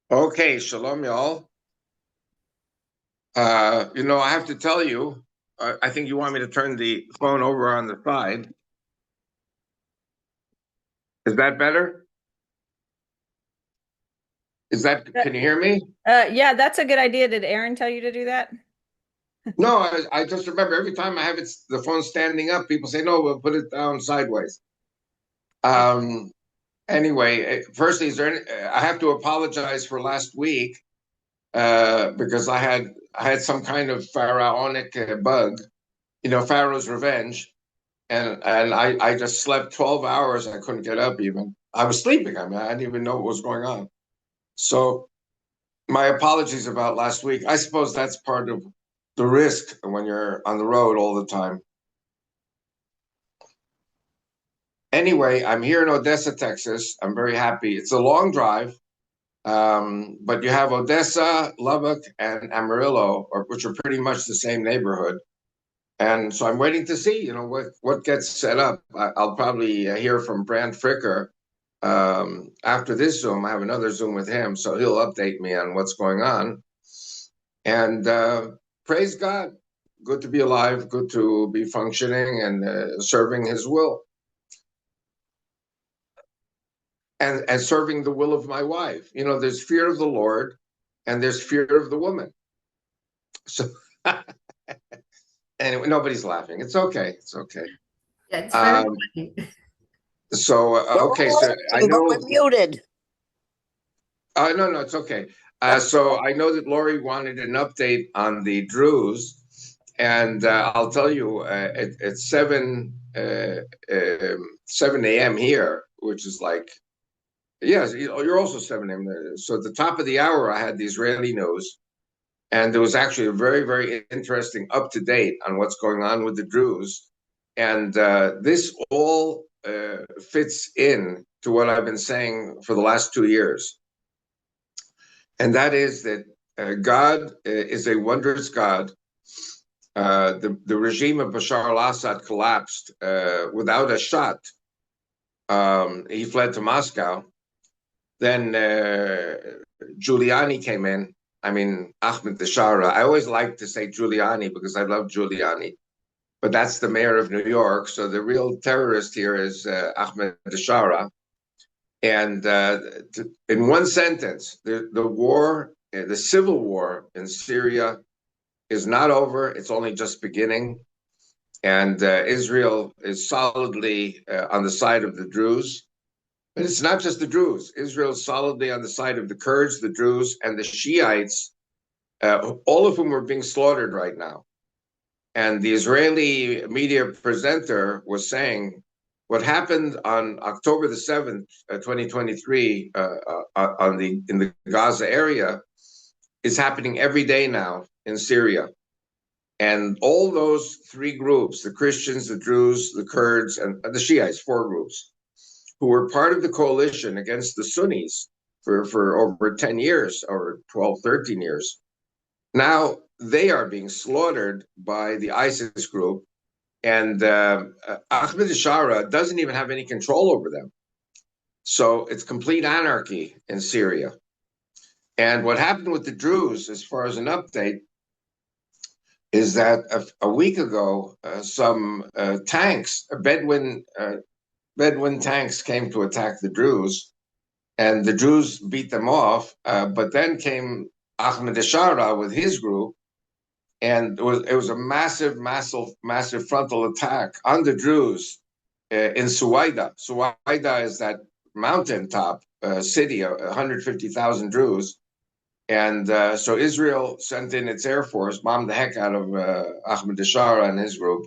Okay, shalom, y'all. I have to tell you, I think you want me to turn the phone over on the side. Is that better? That- Can you hear me? yeah, that's a good idea. Did Aaron tell you to do that? No, I just remember every time I have the phone standing up, people say, no, we'll put it down sideways. Um, anyway, firstly, I have to apologize for last week, because I had some kind of pharaonic bug, Pharaoh's revenge. And I just slept 12 hours. I couldn't get up even. I was sleeping. I mean, I didn't even know what was going on. So my apologies about last week. I suppose that's part of the risk when you're on the road all the time. Anyway, I'm here in Odessa, Texas. I'm very happy. It's a long drive, but you have Odessa, Lubbock, and Amarillo, which are pretty much the same neighborhood. And so I'm waiting to see, what gets set up. I'll probably hear from Brand Fricker after this Zoom. I have another Zoom with him, so he'll update me on what's going on. And praise God, good to be alive, good to be functioning and serving His will, and serving the will of my wife. There's fear of the Lord, and there's fear of the woman. So anyway, nobody's laughing. It's okay. It's okay. Yeah, it's very Um, funny. so We're okay, all so I laughing, but know. we're muted. No, no, it's okay. So I know that Lori wanted an update on the Druze, and I'll tell you, it's 7 a.m. here, which is like, yes, you're also 7 a.m. there. So at the top of the hour, I had the Israeli news, and there was actually a very, very interesting up to date on what's going on with the Druze, and this all fits in to what I've been saying for the last 2 years, and that is that God is a wondrous God. The regime of Bashar al-Assad collapsed without a shot. He fled to Moscow. Then Giuliani came in. I mean, Ahmed Tashara. I always like to say Giuliani because I love Giuliani, but that's the mayor of New York. So the real terrorist here is Ahmed Tashara. And in one sentence, the war, the civil war in Syria is not over. It's only just beginning. And Israel is solidly on the side of the Druze. But it's not just the Druze. Israel is solidly on the side of the Kurds, the Druze, and the Shiites, all of whom are being slaughtered right now. And the Israeli media presenter was saying what happened on October the 7th, 2023, in the Gaza area is happening every day now in Syria. And all those three groups, the Christians, the Druze, the Kurds, and the Shiites, four groups, who were part of the coalition against the Sunnis for over 10 years, or 12, 13 years, now they are being slaughtered by the ISIS group. And Ahmed Shara doesn't even have any control over them. So it's complete anarchy in Syria. And what happened with the Druze, as far as an update, is that a week ago, some tanks, Bedouin tanks came to attack the Druze, and the Druze beat them off. But then came Ahmed Shara with his group, and it was a massive frontal attack on the Druze in Suwaida. Suwaida is that mountaintop city, 150,000 Druze. And so Israel sent in its air force, bombed the heck out of Ahmed Shara and his group.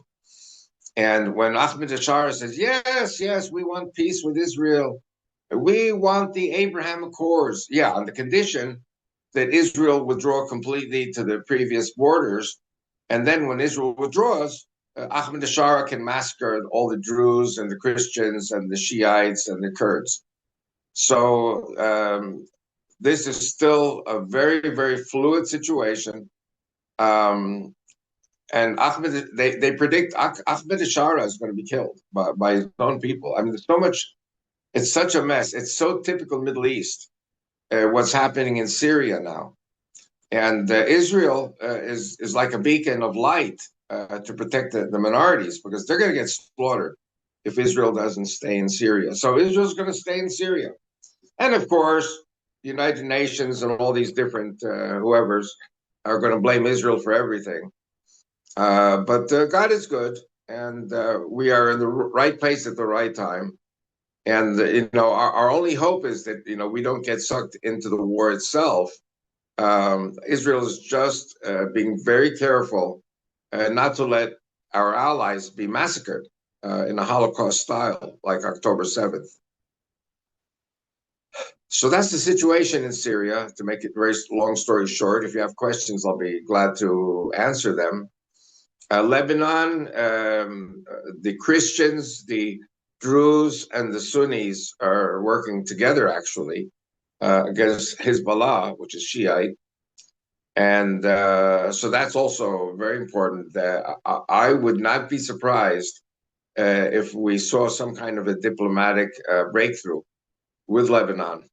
And when Ahmed Shara says, yes, yes, we want peace with Israel, we want the Abraham Accords. Yeah, on the condition that Israel withdraw completely to the previous borders. And then when Israel withdraws, Ahmed Shara can massacre all the Druze and the Christians and the Shiites and the Kurds. So this is still a very, very fluid situation. Um, and they predict Ahmed Shara is going to be killed by his own people. I mean, there's so much, it's such a mess. It's so typical Middle East. what's happening in Syria now. And Israel is like a beacon of light to protect the minorities because they're going to get slaughtered if Israel doesn't stay in Syria. So Israel's going to stay in Syria. And of course, the United Nations and all these different whoever's are going to blame Israel for everything. But God is good, and we are in the right place at the right time. And our only hope is that we don't get sucked into the war itself. Israel is just being very careful not to let our allies be massacred in a Holocaust style, like October 7th. So that's the situation in Syria. To make it very long story short, if you have questions, I'll be glad to answer them. Lebanon, the Christians, the Druze, and the Sunnis are working together actually against Hezbollah, which is Shiite. And so that's also very important. I would not be surprised if we saw some kind of a diplomatic breakthrough with Lebanon.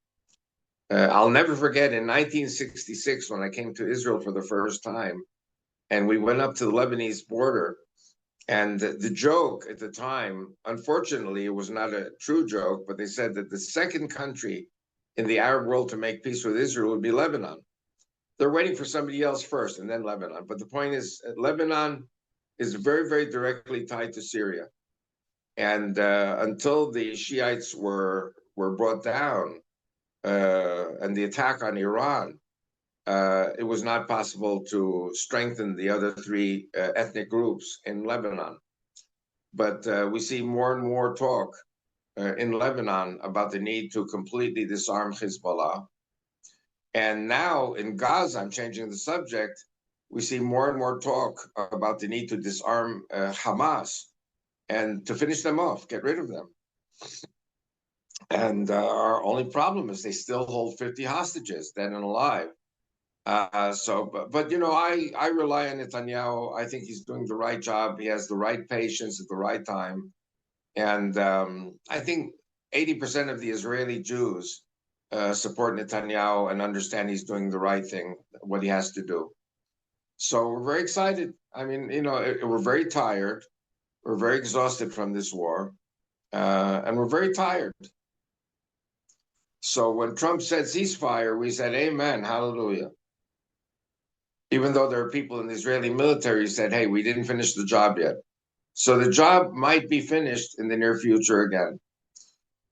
I'll never forget in 1966 when I came to Israel for the first time, and we went up to the Lebanese border. And the joke at the time, unfortunately, it was not a true joke, but they said that the second country in the Arab world to make peace with Israel would be Lebanon. They're waiting for somebody else first and then Lebanon. But the point is, Lebanon is very, very directly tied to Syria. And until the Shiites were brought down and the attack on Iran, it was not possible to strengthen the other three ethnic groups in Lebanon. But we see more and more talk in Lebanon about the need to completely disarm Hezbollah. And now in Gaza, I'm changing the subject, we see more and more talk about the need to disarm Hamas and to finish them off, get rid of them. And our only problem is they still hold 50 hostages, dead and alive. But I rely on Netanyahu. I think he's doing the right job. He has the right patience at the right time. And I think 80% of the Israeli Jews support Netanyahu and understand he's doing the right thing, what he has to do. So we're very excited. I mean, we're very tired. We're very exhausted from this war. And we're very tired. So when Trump said ceasefire, we said, amen, hallelujah. Even though there are people in the Israeli military who said, hey, we didn't finish the job yet. So the job might be finished in the near future again.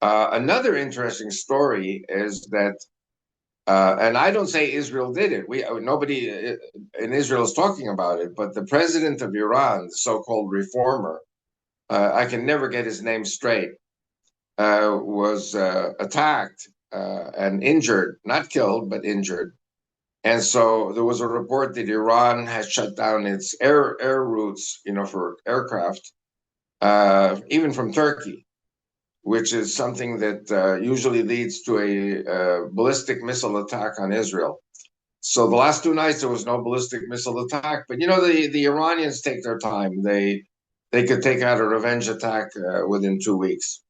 Another interesting story is that, and I don't say Israel did it. Nobody in Israel is talking about it, but the president of Iran, the so-called reformer, I can never get his name straight, was attacked and injured, not killed, but injured. And so there was a report that Iran has shut down its air routes, for aircraft, even from Turkey, which is something that usually leads to a ballistic missile attack on Israel. So the last 2 nights there was no ballistic missile attack, but the Iranians take their time. They could take out a revenge attack within 2 weeks.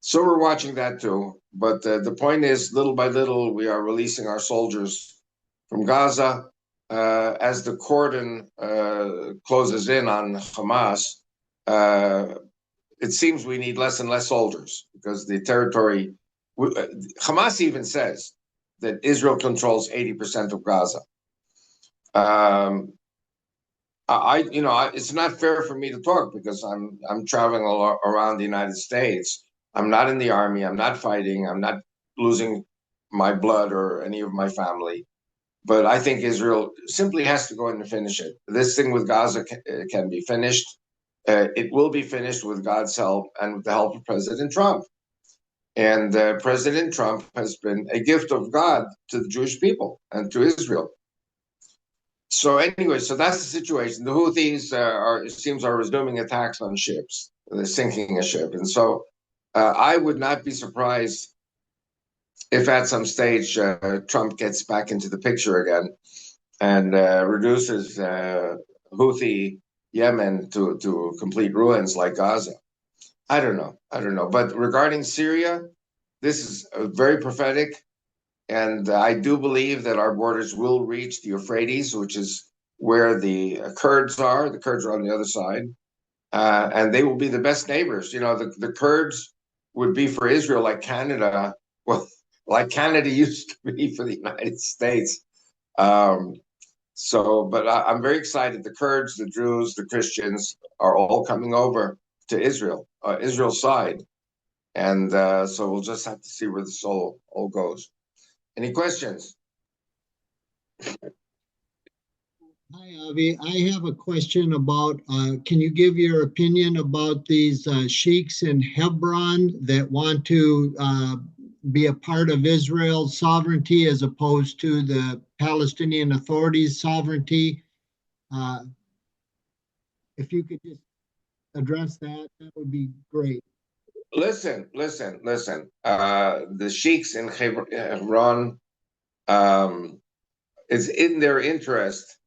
So we're watching that too. But the point is, little by little, we are releasing our soldiers from Gaza. As the cordon closes in on Hamas, it seems we need less and less soldiers because the territory, Hamas even says that Israel controls 80% of Gaza. It's not fair for me to talk because I'm traveling around the United States. I'm not in the army. I'm not fighting. I'm not losing my blood or any of my family. But I think Israel simply has to go in and finish it. This thing with Gaza can be finished. It will be finished with God's help and with the help of President Trump. And President Trump has been a gift of God to the Jewish people and to Israel. So anyway, so that's the situation. The Houthis are resuming attacks on ships. They're sinking a ship. And so I would not be surprised if at some stage Trump gets back into the picture again and reduces Houthi Yemen to complete ruins like Gaza. I don't know. But regarding Syria, this is very prophetic. And I do believe that our borders will reach the Euphrates, which is where the Kurds are. The Kurds are on the other side. And they will be the best neighbors. You know, the Kurds would be for Israel like Canada, well, like Canada used to be for the United States. Um, but I'm very excited. The Kurds, the Druze, the Christians are all coming over to Israel, Israel's side. And so we'll just have to see where this all goes. Any questions? Hi, Avi. I have a question about, can you give your opinion about these sheiks in Hebron that want to be a part of Israel's sovereignty as opposed to the Palestinian Authority's sovereignty? Uh, if you could just address that, that would be great. Listen. The sheiks in Hebron, um, it's in their interest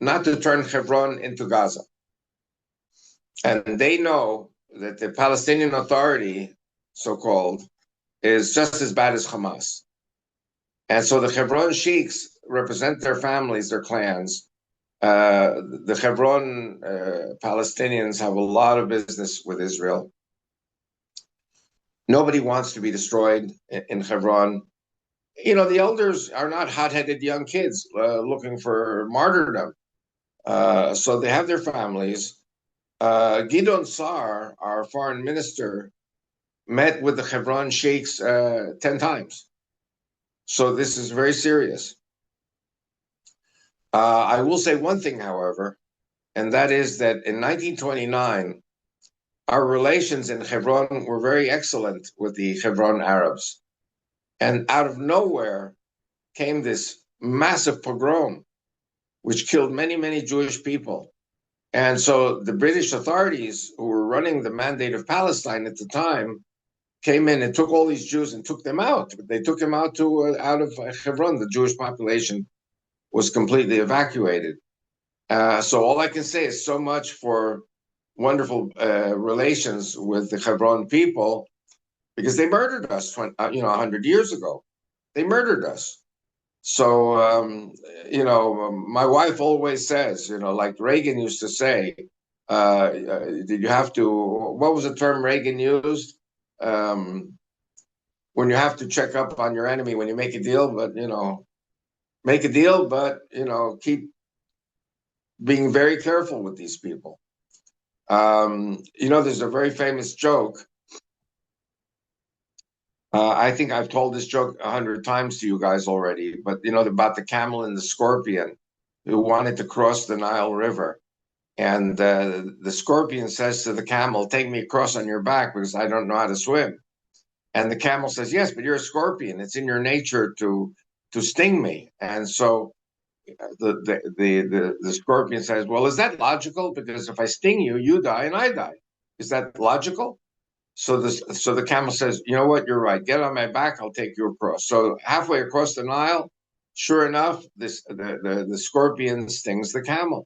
not to turn Hebron into Gaza. And they know that the Palestinian Authority, so called, is just as bad as Hamas. And so the Hebron sheiks represent their families, their clans. The Hebron Palestinians have a lot of business with Israel. Nobody wants to be destroyed in Hebron. You know, the elders are not hot-headed young kids looking for martyrdom. So they have their families. Gideon Sar, our foreign minister, met with the Hebron sheiks 10 times. So this is very serious. I will say one thing, however, and that is that in 1929, our relations in Hebron were very excellent with the Hebron Arabs. And out of nowhere came this massive pogrom, which killed many, many Jewish people. And so the British authorities who were running the Mandate of Palestine at the time came in and took all these Jews and took them out. They took them out of Hebron. The Jewish population was completely evacuated. So all I can say is so much for wonderful relations with the Hebron people, because they murdered us, 100 years ago. They murdered us. So, my wife always says, like Reagan used to say, did you have to, what was the term Reagan used? When you have to check up on your enemy when you make a deal, but, make a deal, but, keep being very careful with these people. There's a very famous joke. I think I've told this joke 100 times to you guys already, but about the camel and the scorpion who wanted to cross the Nile River. And the scorpion says to the camel, "Take me across on your back because I don't know how to swim." And the camel says, "Yes, but you're a scorpion. It's in your nature to sting me." And so the scorpion says, "Well, is that logical? Because if I sting you, you die and I die. Is that logical?" So the camel says, "You know what? You're right. Get on my back. I'll take you across." So halfway across the Nile, sure enough, the scorpion stings the camel,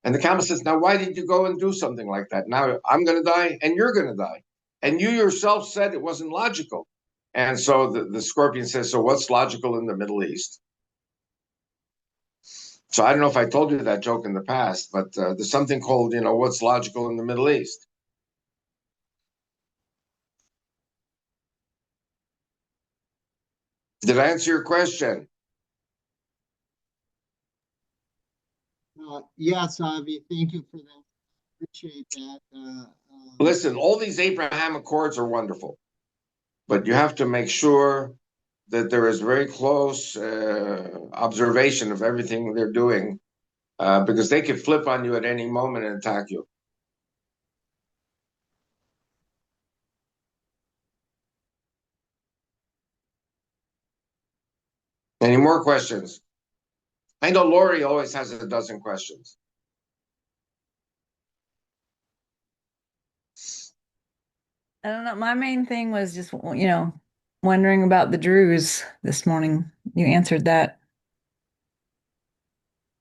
and the camel says, "Now, why did you go and do something like that? Now I'm going to die, and you're going to die, and you yourself said it wasn't logical." And so the scorpion says, "So what's logical in the Middle East?" So I don't know if I told you that joke in the past, but there's something called, what's logical in the Middle East. Did I answer your question? Yes, Avi, thank you for that. Appreciate that. Listen, all these Abraham Accords are wonderful, but you have to make sure that there is very close observation of everything they're doing, because they could flip on you at any moment and attack you. Any more questions? I know Lori always has a dozen questions. I don't know. My main thing was just, wondering about the Druze this morning. You answered that.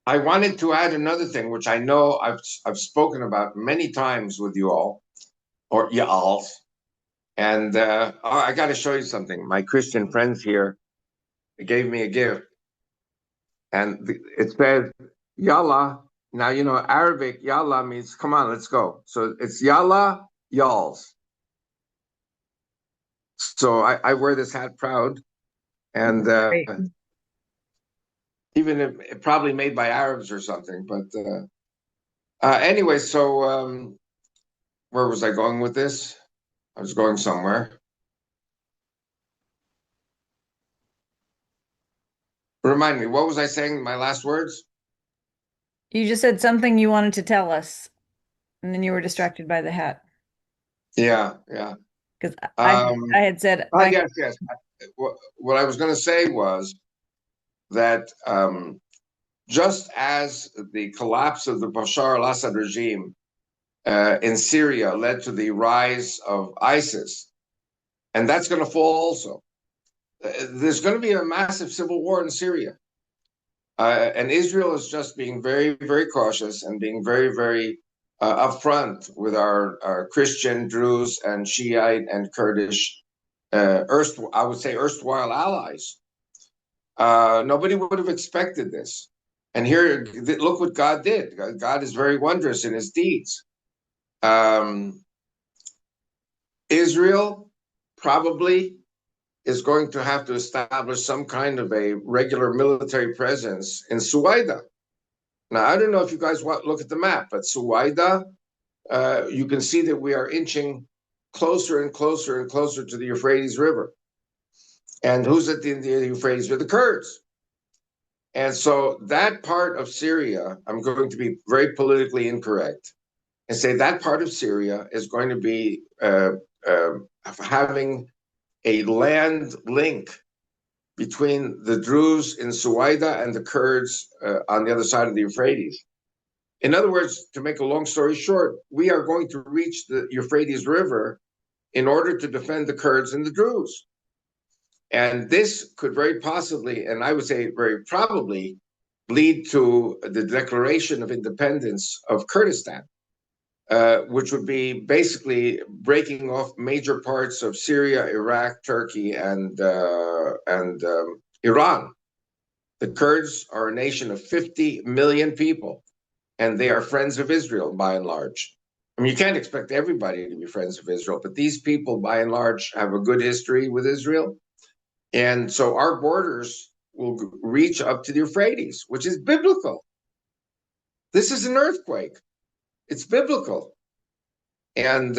I wanted to add another thing, which I know I've spoken about many times with you all, or y'all, and I got to show you something. My Christian friends here, gave me a gift, and it said Yalla. Now you know Arabic. Yalla means come on, let's go. So it's Yalla Yalls. So I wear this hat proud, and Great. even if it probably made by Arabs or something. But anyway, so where was I going with this? I was going somewhere. Remind me, what was I saying? My last words? You just said something you wanted to tell us, and then you were distracted by the hat. Yeah, yeah. Because Um, I had said oh, yes, yes. What I was going to say was that just as the collapse of the Bashar al-Assad regime in Syria led to the rise of ISIS, and that's going to fall also. There's going to be a massive civil war in Syria. And Israel is just being very, very cautious and being very, very upfront with our Christian, Druze, and Shiite and Kurdish, I would say, erstwhile allies. Nobody would have expected this. And here, look what God did. God is very wondrous in his deeds. Israel probably is going to have to establish some kind of a regular military presence in Suwaida. Now, I don't know if you guys look at the map, but Suwaida, you can see that we are inching closer and closer and closer to the Euphrates River. And who's at the Euphrates River? The Kurds. And so that part of Syria, I'm going to be very politically incorrect and say that part of Syria is going to be having a land link between the Druze in Suwaida and the Kurds on the other side of the Euphrates. In other words, to make a long story short, we are going to reach the Euphrates River in order to defend the Kurds and the Druze. And this could very possibly, and I would say very probably, lead to the declaration of independence of Kurdistan, which would be basically breaking off major parts of Syria, Iraq, Turkey, and Iran. The Kurds are a nation of 50 million people, and they are friends of Israel by and large. I mean, you can't expect everybody to be friends of Israel, but these people, by and large, have a good history with Israel. And so our borders will reach up to the Euphrates, which is biblical. This is an earthquake. It's biblical. And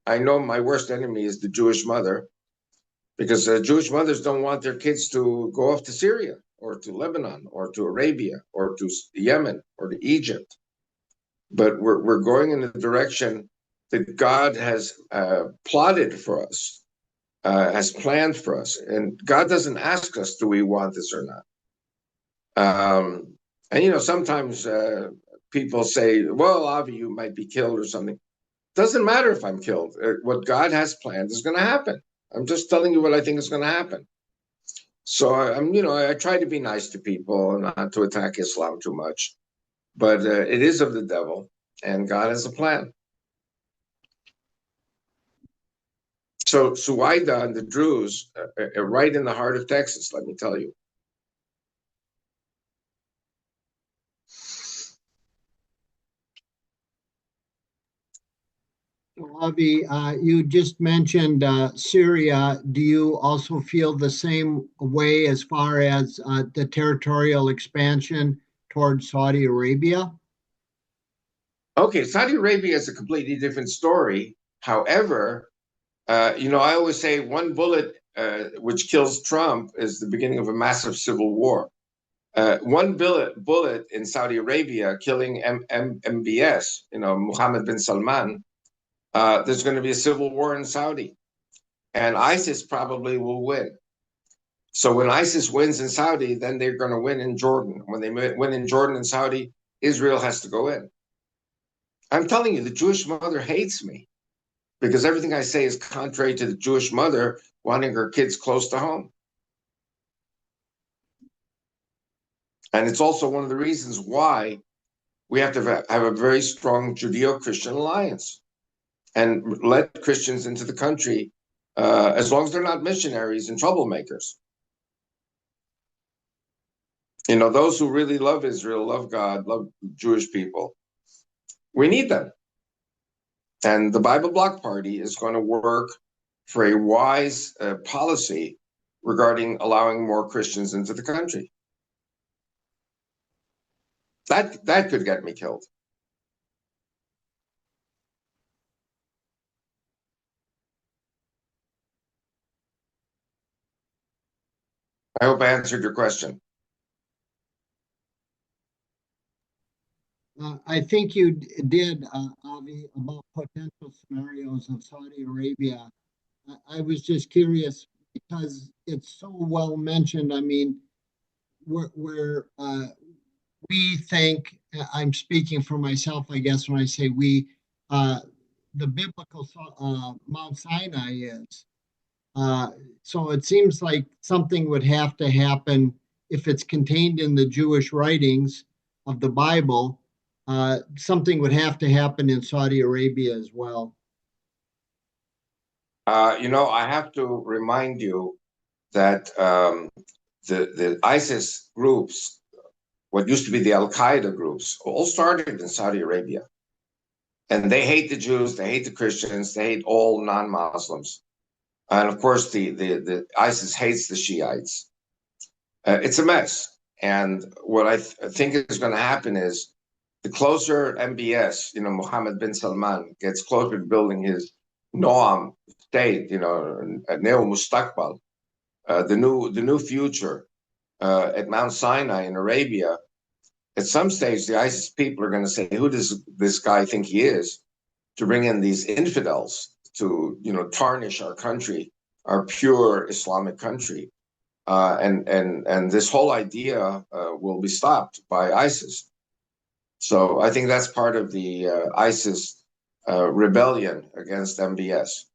I know my worst enemy is the Jewish mother, because Jewish mothers don't want their kids to go off to Syria or to Lebanon or to Arabia or to Yemen or to Egypt. But we're going in the direction that God has plotted for us, has planned for us. And God doesn't ask us, do we want this or not? And, you know, sometimes people say, well, Avi, you might be killed or something. Doesn't matter if I'm killed. What God has planned is going to happen. I'm just telling you what I think is going to happen. So I try to be nice to people and not to attack Islam too much. But it is of the devil, and God has a plan. So Suwaida and the Druze are right in the heart of Texas, let me tell you. Avi, you just mentioned Syria. Do you also feel the same way as far as the territorial expansion towards Saudi Arabia? Okay, Saudi Arabia is a completely different story. However, I always say one bullet which kills Trump is the beginning of a massive civil war. One bullet in Saudi Arabia killing MBS, Mohammed bin Salman, there's going to be a civil war in Saudi, and ISIS probably will win. So when ISIS wins in Saudi, then they're going to win in Jordan. When they win in Jordan and Saudi, Israel has to go in. I'm telling you, the Jewish mother hates me because everything I say is contrary to the Jewish mother wanting her kids close to home. And it's also one of the reasons why we have to have a very strong Judeo-Christian alliance and let Christians into the country, as long as they're not missionaries and troublemakers. You know, those who really love Israel, love God, love Jewish people, we need them. And the Bible Bloc Party is going to work for a wise policy regarding allowing more Christians into the country. That could get me killed. I hope I answered your question. I think you did, Avi, about potential scenarios of Saudi Arabia. I was just curious because it's so well mentioned. I mean, where we think, I'm speaking for myself, I guess, when I say we, uh, the biblical Mount Sinai is. Uh, so it seems like something would have to happen if it's contained in the Jewish writings of the Bible. Something would have to happen in Saudi Arabia as well. You know, I have to remind you that the ISIS groups, what used to be the Al Qaeda groups, all started in Saudi Arabia. And they hate the Jews, they hate the Christians, they hate all non Muslims. And of course, the ISIS hates the Shiites. It's a mess. And what think is going to happen is the closer MBS, you know, Mohammed bin Salman gets closer to building his Noam state, you know, Neo Mustakbal, the new future at Mount Sinai in Arabia. At some stage, the ISIS people are going to say, "Who does this guy think he is?" To bring in these infidels to, you know, tarnish our country, our pure Islamic country, and this whole idea will be stopped by ISIS. So I think that's part of the ISIS rebellion against MBS.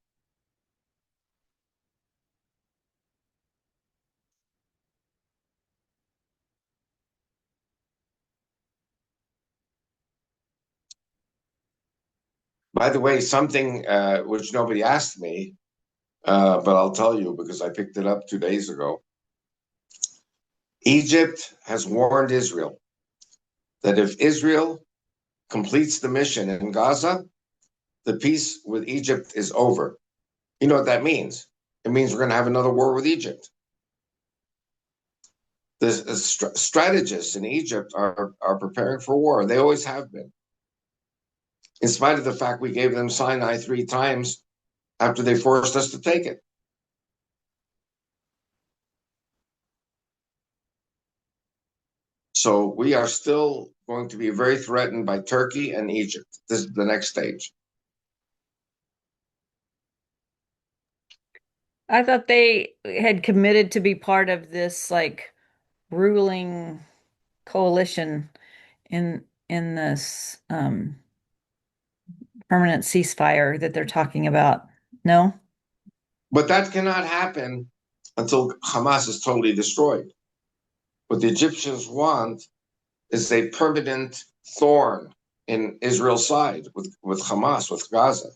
By the way, something which nobody asked me, but I'll tell you because I picked it up 2 days ago. Egypt has warned Israel that if Israel completes the mission in Gaza, the peace with Egypt is over. You know what that means? It means we're going to have another war with Egypt. The strategists in Egypt are preparing for war. They always have been. In spite of the fact we gave them Sinai 3 times after they forced us to take it. So we are still going to be very threatened by Turkey and Egypt. This is the next stage. I thought they had committed to be part of this like ruling coalition in this permanent ceasefire that they're talking about. No? But that cannot happen until Hamas is totally destroyed. What the Egyptians want is a permanent thorn in Israel's side with Hamas, with Gaza,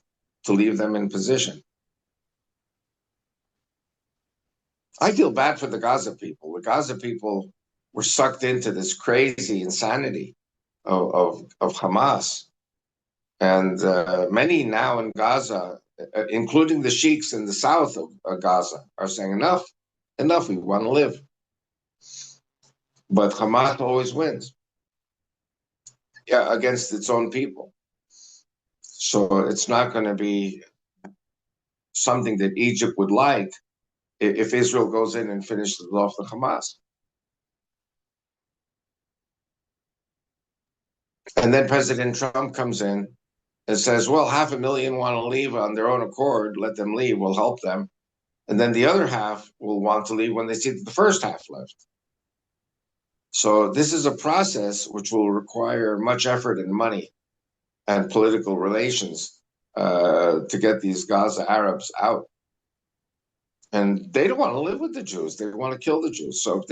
to leave them in position. I feel bad for the Gaza people. The Gaza people were sucked into this crazy insanity of Hamas. And many now in Gaza, including the sheiks in the south of Gaza, are saying, enough, we want to live. But Hamas always wins, yeah, against its own people. So it's not going to be something that Egypt would like if Israel goes in and finishes off the Hamas. And then President Trump comes in and says, well, 500,000 want to leave on their own accord. Let them leave. We'll help them. And then the other half will want to leave when they see that the first half left. So this is a process which will require much effort and money and political relations to get these Gaza Arabs out. And they don't want to live with the Jews. They want to kill the Jews. So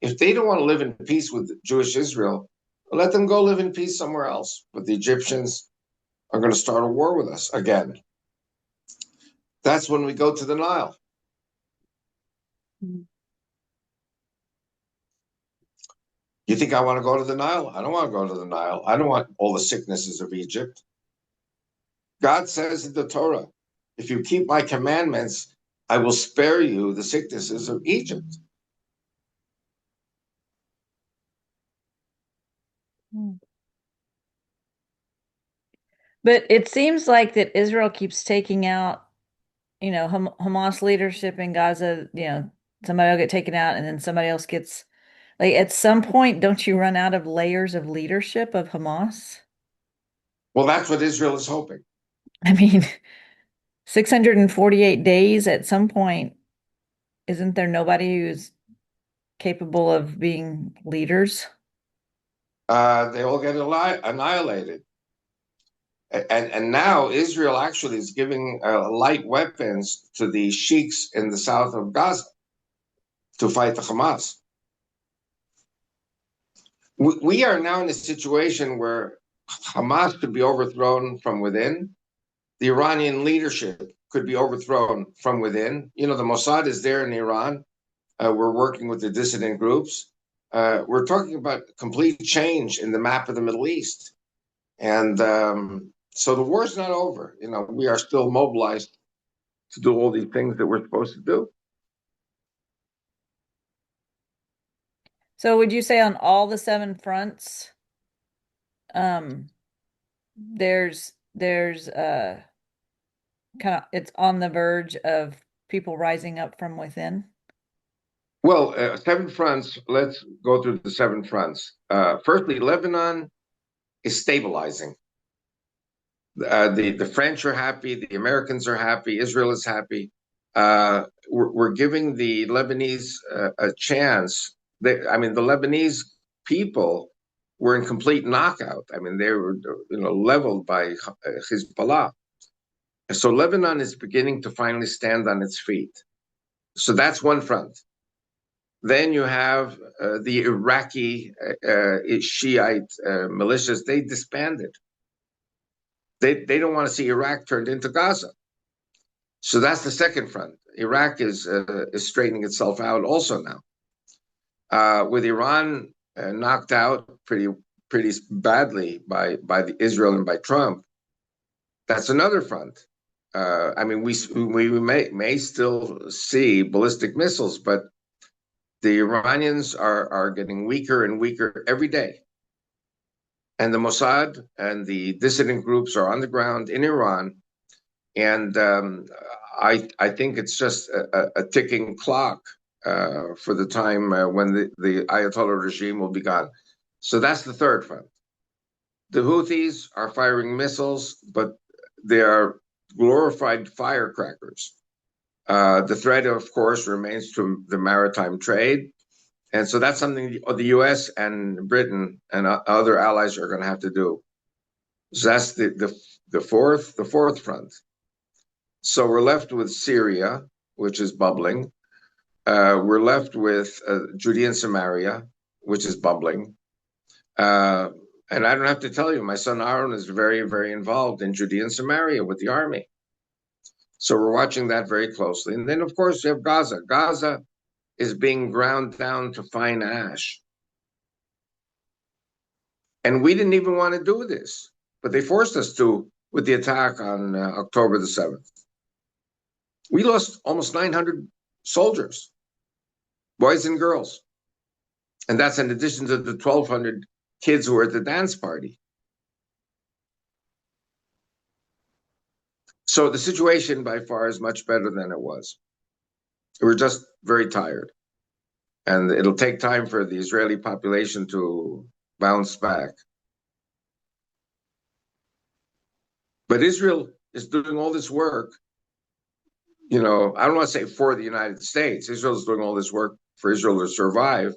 if they don't want to live in peace with Jewish Israel, let them go live in peace somewhere else. But the Egyptians are going to start a war with us again. That's when we go to the Nile. You think I want to go to the Nile? I don't want to go to the Nile. I don't want all the sicknesses of Egypt. God says in the Torah, if you keep my commandments, I will spare you the sicknesses of Egypt. But it seems like that Israel keeps taking out, Hamas leadership in Gaza, somebody will get taken out and then somebody else gets, like, at some point, don't you run out of layers of leadership of Hamas? Well, that's what Israel is hoping. I mean, 648 days at some point, isn't there nobody who's capable of being leaders? They all get annihilated. And now Israel actually is giving light weapons to the sheiks in the south of Gaza to fight the Hamas. We are now in a situation where Hamas could be overthrown from within. The Iranian leadership could be overthrown from within. The Mossad is there in Iran. We're working with the dissident groups. We're talking about complete change in the map of the Middle East. And so the war's not over. We are still mobilized to do all these things that we're supposed to do. So would you say on all the seven fronts, um, there's kind of it's on the verge of people rising up from within? Well, seven fronts. Let's go through the seven fronts. Firstly, Lebanon is stabilizing. The French are happy. The Americans are happy. Israel is happy. We're giving the Lebanese a chance. The Lebanese people were in complete knockout. They were leveled by Hezbollah. So Lebanon is beginning to finally stand on its feet. So that's one front. Then you have the Iraqi Shiite militias. They disbanded. They don't want to see Iraq turned into Gaza. So that's the second front. Iraq is straightening itself out also now. With Iran knocked out pretty badly by the Israel and by Trump, that's another front. We may still see ballistic missiles, but the Iranians are getting weaker and weaker every day. And the Mossad and the dissident groups are on the ground in Iran. And I think it's just a ticking clock for the time when the Ayatollah regime will be gone. So that's the third front. The Houthis are firing missiles, but they are glorified firecrackers. The threat, of course, remains to the maritime trade. And so that's something the U.S. and Britain and other allies are going to have to do. So that's the fourth front. So we're left with Syria, which is bubbling. We're left with Judea and Samaria, which is bubbling. And I don't have to tell you, my son Aaron is very, very involved in Judea and Samaria with the army. So we're watching that very closely. And then, of course, you have Gaza. Gaza is being ground down to fine ash. And we didn't even want to do this, but they forced us to with the attack on October the 7th. We lost almost 900 soldiers, boys and girls. And that's in addition to the 1,200 kids who were at the dance party. So the situation by far is much better than it was. We're just very tired. And it'll take time for the Israeli population to bounce back. But Israel is doing all this work. I don't want to say for the United States. Israel is doing all this work for Israel to survive.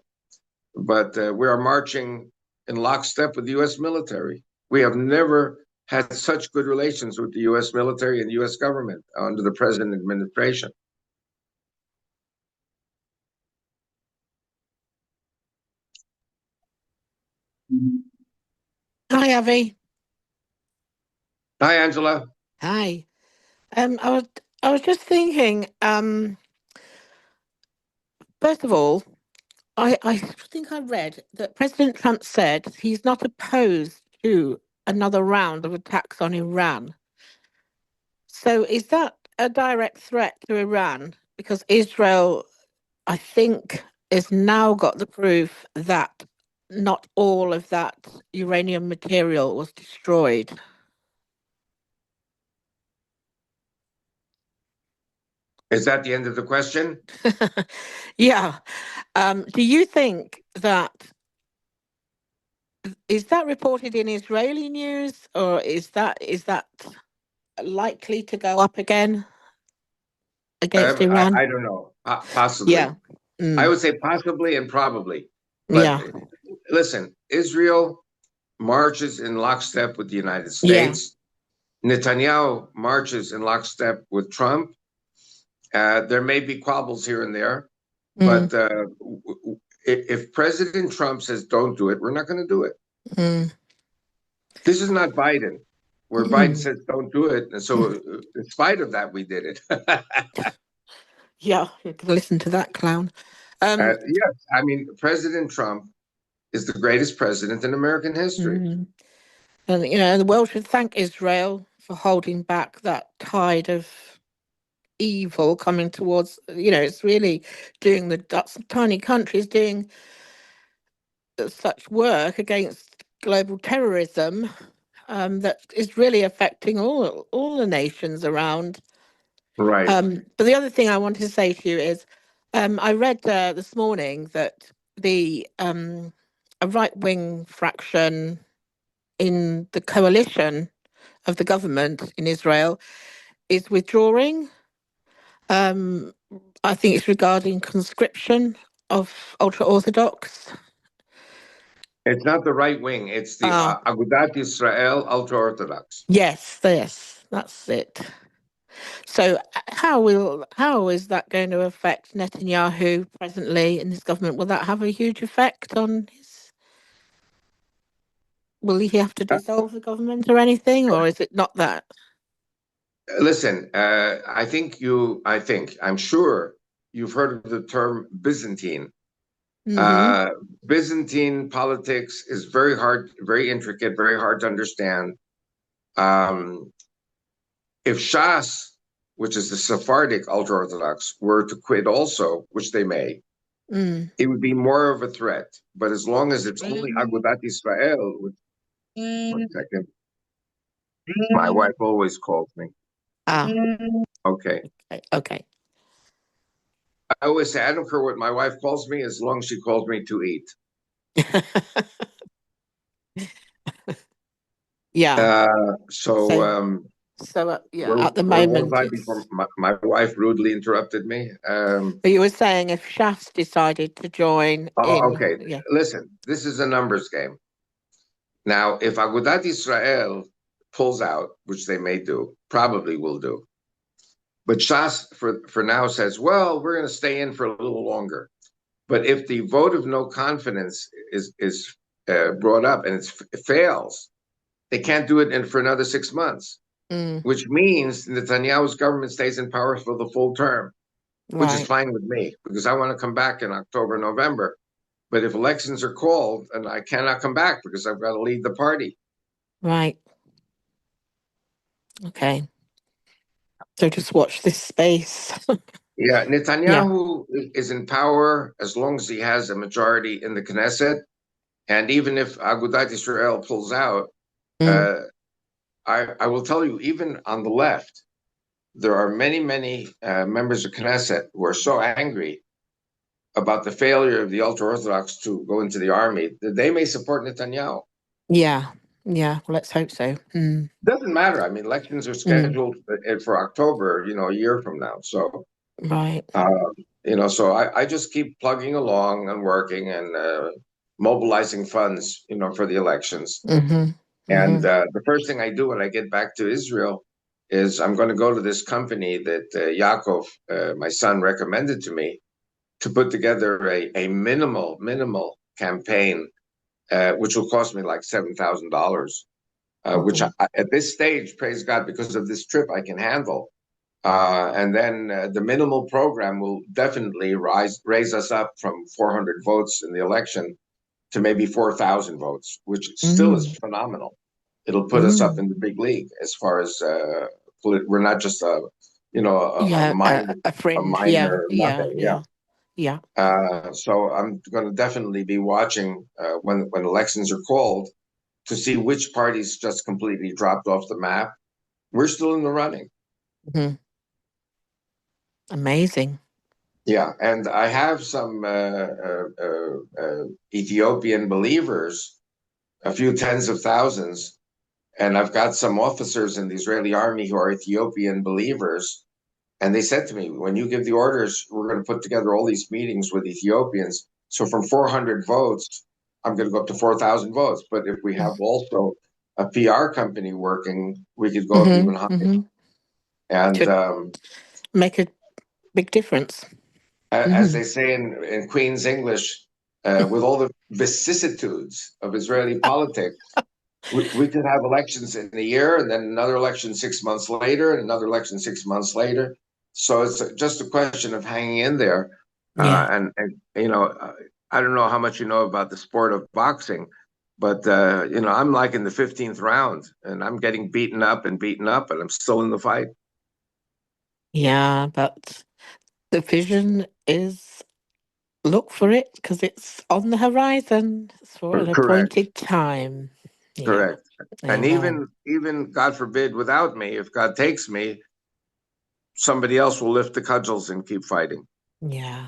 But we are marching in lockstep with the U.S. military. We have never had such good relations with the U.S. military and the U.S. government under the present administration. Hi, Avi. Hi, Angela. Hi. I was just thinking, first of all, I think I read that President Trump said he's not opposed to another round of attacks on Iran. So is that a direct threat to Iran? Because Israel, I think, has now got the proof that not all of that uranium material was destroyed. Is that the end of the question? Yeah. Do you think that is that reported in Israeli news, or is that likely to go up again against Iran? I don't know. Possibly. Yeah. I Mm. would say possibly and probably. But Yeah. listen, Israel marches in lockstep with the United Yeah. States. Netanyahu marches in lockstep with Trump. There may be quabbles here and there, Mm. but if President Trump says don't do it, we're not going to do it. Mm. This is not Biden, where Biden Mm. says don't do it. And so, in spite of that, we did it. Yeah, you can listen to that clown. Yes, I mean, President Trump is the greatest president in American history. Mm. And the world should thank Israel for holding back that tide of evil coming towards. It's really doing some tiny countries doing such work against global terrorism that is really affecting all the nations around. Right. But the other thing I wanted to say to you is, I read this morning that the a right wing fraction in the coalition of the government in Israel is withdrawing. Um, I think it's regarding conscription of ultra orthodox. It's not the right wing. It's the Ah, Agudat Israel ultra Orthodox. yes, that's it. So how is that going to affect Netanyahu presently in his government? Will that have a huge effect on his? Will he have to Uh, dissolve the government or anything, or is it not that? Listen, I'm sure you've heard of the term Byzantine. Mm-hmm. Uh, Byzantine politics is very hard, very intricate, very hard to understand. Um, if Shas, which is the Sephardic ultra Orthodox, were to quit also, which they may, Mm. it would be more of a threat. But as long as it's only Agudat Israel, one second, my wife always calls me. Ah, Okay. okay. I always say, I don't care what my wife calls me as long as she calls me to eat. Yeah. So, So yeah, where, at the where was moment I before it's. my wife rudely interrupted me? But you were saying if Shas decided to join in, Okay. yeah. Listen, this is a numbers game. Now, if Agudat Israel pulls out, which they may do, probably will do, but Shas for now says, well, we're going to stay in for a little longer. But if the vote of no confidence is brought up and it fails, they can't do it for another 6 months, Mm, which means Netanyahu's government stays in power for the full term, which is right, fine with me because I want to come back in October, November. But if elections are called, and I cannot come back because I've got to lead the party. right. Okay. So just watch this space. Yeah, Yeah. Netanyahu is in power as long as he has a majority in the Knesset. And even if Agudat Israel pulls out, Mm, uh, I will tell you, even on the left, there are many members of Knesset who are so angry about the failure of the ultra Orthodox to go into the army that they may support Netanyahu. yeah. Yeah. Let's hope so. Mm, Doesn't matter. I mean, elections are mm, scheduled for October, a year from now. So, right. uh, so I just keep plugging along and working and mobilizing funds, for the elections. Mm-hmm. And Mm-hmm. the first thing I do when I get back to Israel is I'm going to go to this company that Yaakov, my son, recommended to me to put together a minimal campaign, which will cost me like $7,000, which Mm-hmm. at this stage, praise God, because of this trip, I can handle. And then the minimal program will definitely raise us up from 400 votes in the election to maybe 4,000 votes, which still is Mm. phenomenal. It'll put us up Mm. in the big league as far as we're not just Yeah, minor a a fringe. Yeah, minor yeah, nothing. Yeah. yeah, yeah. So I'm going to definitely be watching when elections are called to see which parties just completely dropped off the map. We're still in the running. Mhm. Amazing. Yeah, and I have some Ethiopian believers, a few tens of thousands, and I've got some officers in the Israeli army who are Ethiopian believers. And they said to me, when you give the orders, we're going to put together all these meetings with Ethiopians. So from 400 votes, I'm going to go up to 4,000 votes. But if we have also a PR company working, we could go up Hmm. even higher. Hmm. And To make a big difference. as Hmm. they say in Queen's English, with all the vicissitudes of Israeli politics, we could have elections in a year and then another election 6 months later and another election 6 months later. So it's just a question of hanging in there. Yeah. I don't know how much you know about the sport of boxing, but I'm like in the 15th round and I'm getting beaten up, and I'm still in the fight. Yeah, but the vision is look for it because it's on the horizon. It's for an Correct, appointed time. Yeah. correct. And Amen. even God forbid, without me, if God takes me, somebody else will lift the cudgels and keep fighting. Yeah.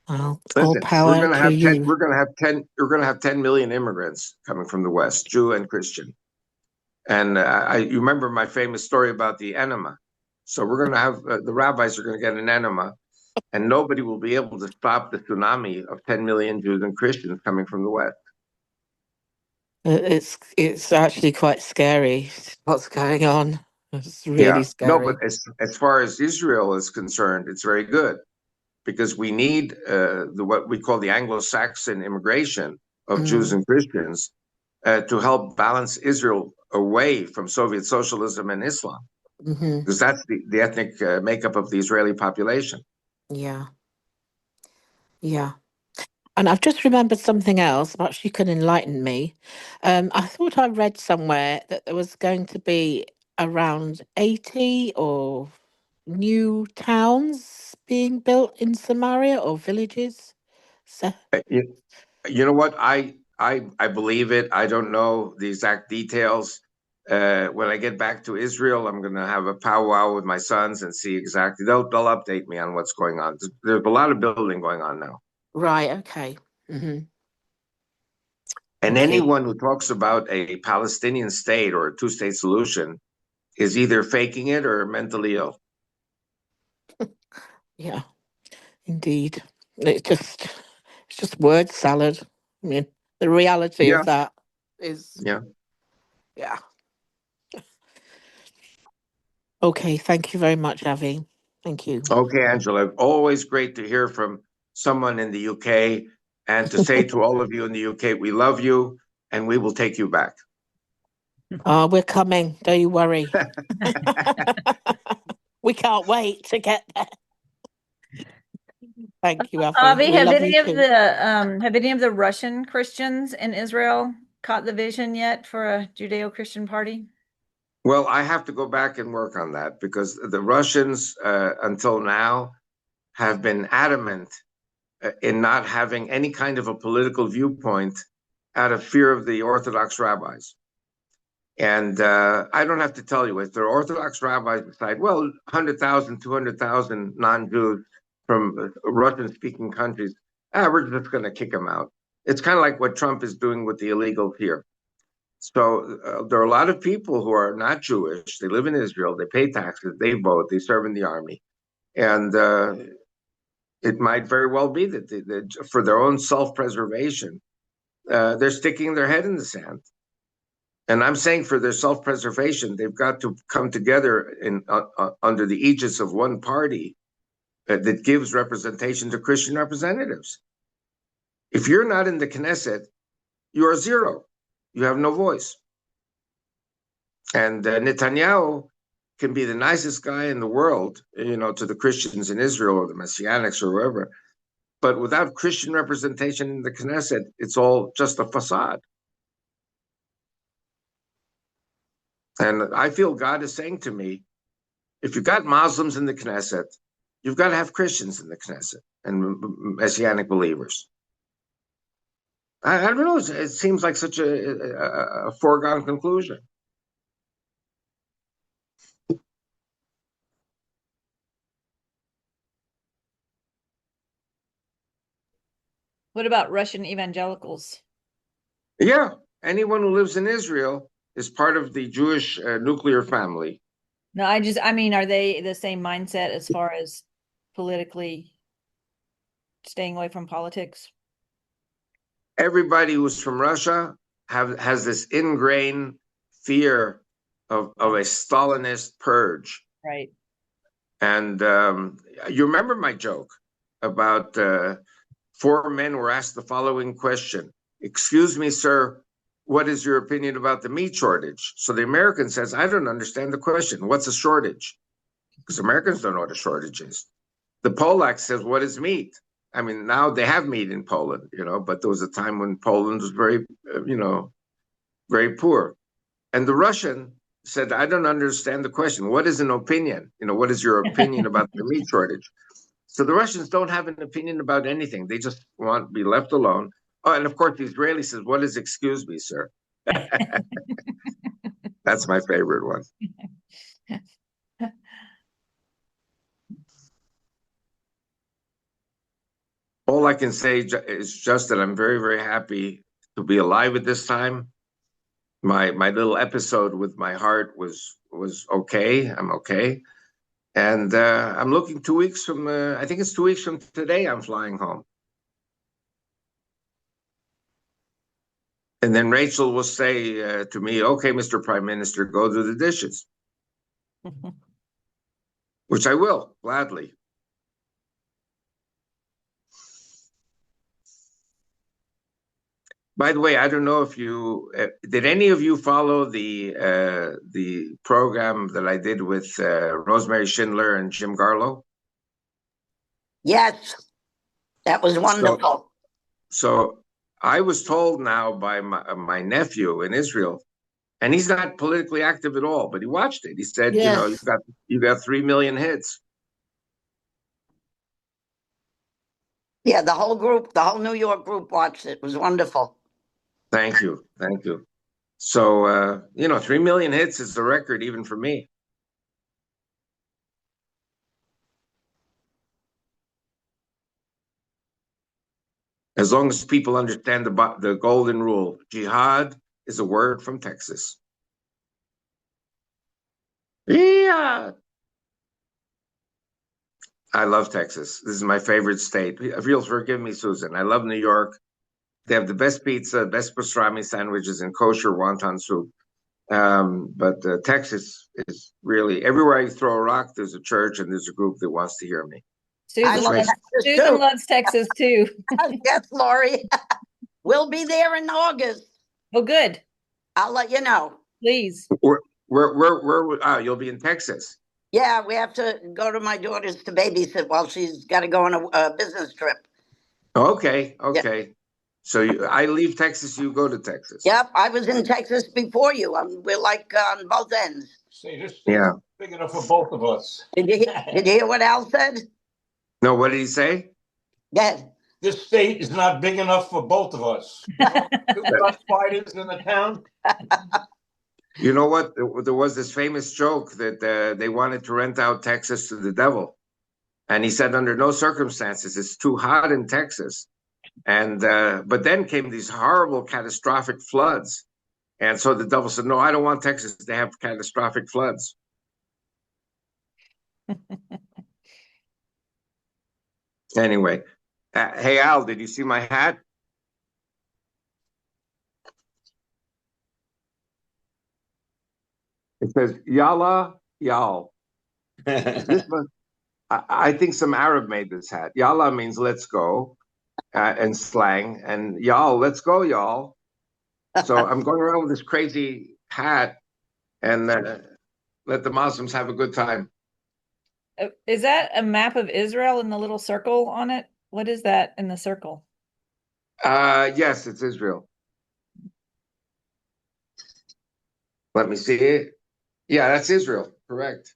Well, all Listen, power to you. we're gonna have 10 million immigrants coming from the West, Jew and Christian. And you remember my famous story about the enema. So we're gonna have the rabbis are gonna get an enema, and nobody will be able to stop the tsunami of 10 million Jews and Christians coming from the West. It's actually quite scary what's going on. It's really Yeah, no, but scary. as far as Israel is concerned, it's very good because we need the what we call the Anglo-Saxon immigration of Jews Mm. and Christians to help balance Israel away from Soviet socialism and Islam, Hmm. because that's the ethnic makeup of the Israeli population. Yeah. Yeah. And I've just remembered something else. Perhaps you can enlighten me. I thought I read somewhere that there was going to be around 80 or new towns being built in Samaria or villages. So, You, you know what? I believe it. I don't know the exact details. When I get back to Israel, I'm going to have a powwow with my sons and see exactly. They'll update me on what's going on. There's a lot of building going on now. right, okay. Hmm. And Okay. anyone who talks about a Palestinian state or a two-state solution is either faking it or mentally ill. Yeah, indeed. It's just word salad. I mean, the reality Yeah, of that is, yeah. yeah. Okay, thank you very much, Avi. Thank you. Okay, Angela. Always great to hear from someone in the UK and to say to all of you in the UK, we love you and we will take you back. We're coming. Don't you worry. We can't wait to get there. Thank you, Avi. Avi, We love you too. have any of the Russian Christians in Israel caught the vision yet for a Judeo-Christian party? Well, I have to go back and work on that because the Russians, until now, have been adamant in not having any kind of a political viewpoint out of fear of the Orthodox rabbis. And I don't have to tell you, if the Orthodox rabbis decide, well, 100,000, 200,000 non-Jews from Russian-speaking countries, we're just going to kick them out. It's kind of like what Trump is doing with the illegals here. So there are a lot of people who are not Jewish. They live in Israel. They pay taxes. They vote. They serve in the army. And it might very well be that for their own self-preservation, they're sticking their head in the sand. And I'm saying for their self-preservation, they've got to come together under the aegis of one party that gives representation to Christian representatives. If you're not in the Knesset, you are zero. You have no voice. And Netanyahu can be the nicest guy in the world, to the Christians in Israel or the Messianics or whoever. But without Christian representation in the Knesset, it's all just a facade. And I feel God is saying to me, if you've got Muslims in the Knesset, you've got to have Christians in the Knesset and Messianic believers. I don't know. It seems like such a foregone conclusion. What about Russian evangelicals? Yeah, anyone who lives in Israel is part of the Jewish nuclear family. No, I mean, are they the same mindset as far as politically staying away from politics? Everybody who's from Russia has this ingrained fear of a Stalinist purge. Right. And you remember my joke about four men were asked the following question: "Excuse me, sir, what is your opinion about the meat shortage?" So the American says, "I don't understand the question. What's a shortage?" Because Americans don't know what a shortage is. The Polak says, "What is meat?" I mean, now they have meat in Poland, but there was a time when Poland was very, very poor. And the Russian said, "I don't understand the question. What is an opinion? What is your opinion about the meat shortage?" So the Russians don't have an opinion about anything. They just want to be left alone. Oh, and of course, the Israeli says, "What is excuse me, sir?" That's my favorite one. All I can say is just that I'm very, very happy to be alive at this time. My little episode with my heart was okay. I'm okay. And I'm looking 2 weeks from, I think it's 2 weeks from today, I'm flying home. And then Rachel will say to me, "Okay, Mr. Prime Minister, go do the dishes," which I will gladly. By the way, I don't know if you did any of you follow the program that I did with Rosemary Schindler and Jim Garlow? Yes, that was wonderful. So I was told now by my nephew in Israel, and he's not politically active at all, but he watched it. He said, Yes. you got 3 million hits. Yeah, the whole group, the whole New York group watched it. It was wonderful. Thank you. So 3 million hits is the record even for me. As long as people understand the golden rule, jihad is a word from Texas. Yeah. I love Texas. This is my favorite state. You'll forgive me, Susan. I love New York. They have the best pizza, best pastrami sandwiches, and kosher wonton soup. But Texas is really, everywhere I throw a rock, there's a church and there's a group that wants to hear me. Susan Texas loves Texas too. Yes, Lori. We'll be there in August. Oh, good. I'll let you know. Please. Where you'll be in Texas. Yeah, we have to go to my daughter's to babysit while she's got to go on a business trip. Okay. So I leave Texas, you go to Texas. Yep, I was in Texas before you. We're like on both ends. Say, this state's big enough for both of us. Did you hear what Al said? No, what did he say? Yes. This state is not big enough for both of us. Two gun fighters in the town. You know what? There was this famous joke that they wanted to rent out Texas to the devil. And he said, under no circumstances, it's too hot in Texas. And but then came these horrible catastrophic floods. And so the devil said, "No, I don't want Texas to have catastrophic floods." Anyway, hey, Al, did you see my hat? It says, Yalla, Yal. This one, I think some Arab made this hat. Yalla means let's go in slang, and Yal, let's go, y'all. So I'm going around with this crazy hat, and let let the Muslims have a good time. Is that a map of Israel in the little circle on it? What is that in the circle? Yes, it's Israel. Let me see it. Yeah, that's Israel. Correct.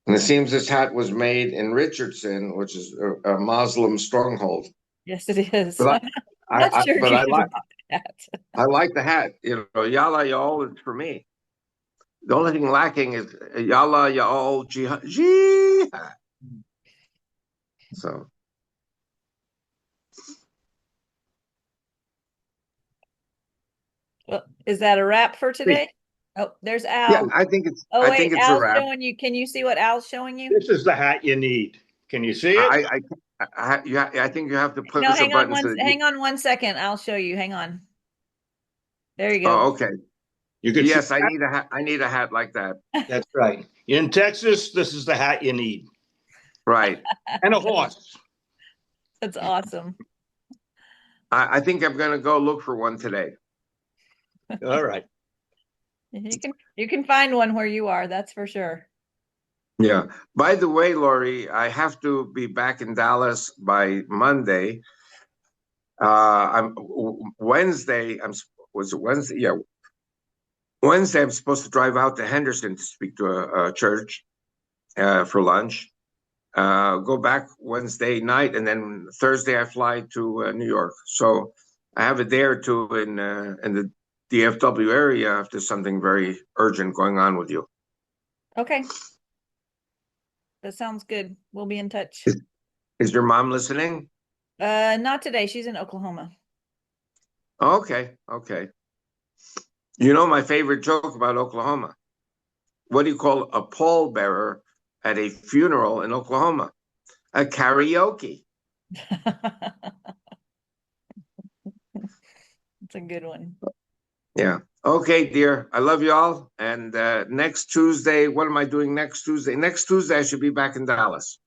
And it seems this hat was made in Richardson, which is a Muslim stronghold. Yes, it is. But I'm not sure if but you I can like get that. I like the hat. You know, Yalla Ya'ol is for me. The only thing lacking is Yalla Ya'ol Jihad. Jihad. So Well, is that a wrap for today? Oh, there's yeah, Al. I Oh, think wait, it's a Al's wrap. showing you. Can you see what Al's showing you? This is the hat you need. Can you see it? I think you have to No, push a button so that hang on 1 second. I'll show you. Hang on. There you oh, go. okay. You can Yes, see I that? need a hat. I need a hat like that. That's right. In Texas, this is the hat you need. Right. And a horse. That's awesome. I think I'm going to go look for one today. All right. You can find one where you are, that's for sure. Yeah. By the way, Lori, I have to be back in Dallas by Monday. I'm Wednesday. Was it Wednesday? Yeah. Wednesday, I'm supposed to drive out to Henderson to speak to a church for lunch. Go back Wednesday night, and then Thursday I fly to New York. So I have a day or two in the DFW area if there's something very urgent going on with you. Okay. That sounds good. We'll be in touch. Is your mom listening? Not today. She's in Oklahoma. Okay, okay. You know my favorite joke about Oklahoma. What do you call a pallbearer at a funeral in Oklahoma? A karaoke. It's a good one. Yeah. Okay, dear. I love you all. And next Tuesday, what am I doing next Tuesday? Next Tuesday, I should be back in Dallas.